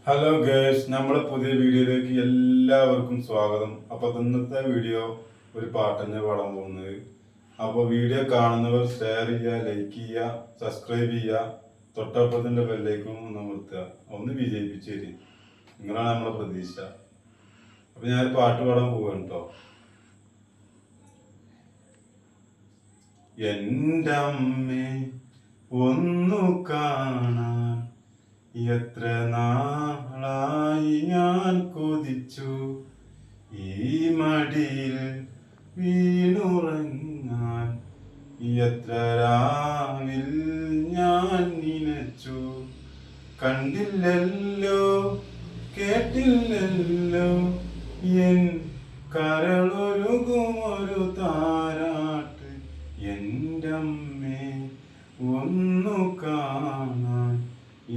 Hello girls, നമ്മളെ പുതിയ വീഡിയോയിലേക്ക് എല്ലാവർക്കും സ്വാഗതം. അപ്പോൾ ഇന്നത്തെ വീഡിയോ ഒരു പാട്ട് തന്നെ പാടാൻ പോകുന്നത്. അപ്പോൾ വീഡിയോ കാണുന്നവർ ഷെയർ ചെയ്യുക, ലൈക്ക് ചെയ്യുക, സബ്സ്ക്രൈബ് ചെയ്യുക, തൊട്ടപ്പുറത്തിൻ്റെ ബെല്ലേക്കും ഒന്ന് അമർത്തുക. ഒന്ന് വിജയിപ്പിച്ചു തരും. നിങ്ങളാണ് നമ്മളെ പ്രതീക്ഷ. അപ്പോൾ ഞാൻ പാട്ട് പാടാൻ പോവുകയാണ് കേട്ടോ. എൻ്റെ അമ്മേ ഒന്നു കാണാൻ എത്ര നാളായി ഞാൻ കൊതിച്ചു, ഈ മടിയിൽ വീണുറങ്ങാൻ എത്ര രാവിൽ ഞാൻ നനച്ചു. കണ്ടില്ലല്ലോ കേട്ടില്ലല്ലോ എൻ കരളൊരുകുമൊരു താരാട്ട്. എൻ്റെ അമ്മേ ഒന്നു കാണാൻ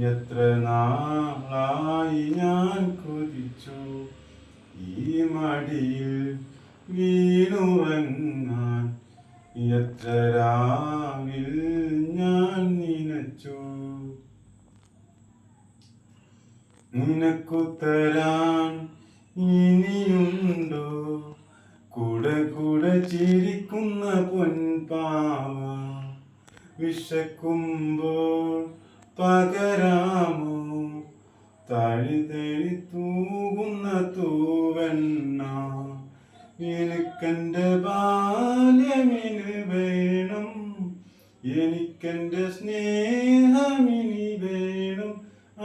എത്ര നാളായി ഞാൻ കൊതിച്ചു, ഈ മടിയിൽ വീണുറങ്ങാൻ എത്ര രാവിൽ ഞാൻ നനച്ചു. നിനക്കു തരാൻ ഇനിയുണ്ടോ കൂടെ കൂടെ ചിരിക്കുന്ന പൊൻപാവ? വിശക്കുമ്പോൾ പകരാമോ തഴുതഴി തൂകുന്ന തൂവെണ്ണ? എനിക്കെൻ്റെ ബാല്യമിന് വേണം, എനിക്കെൻ്റെ സ്നേഹമിനി വേണം.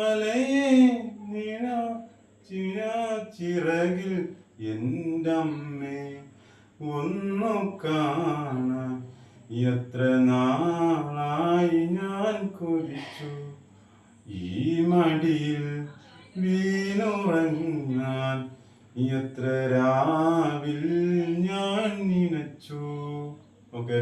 അലയെ നിഴ ചിറകിൽ എൻ്റെ അമ്മേ ഒന്നു കാണാൻ എത്ര നാളായി ഞാൻ കൊതിച്ചു, ഈ മടിയിൽ വീണുറങ്ങാൻ എത്ര രാവിൽ ഞാൻ നനച്ചു.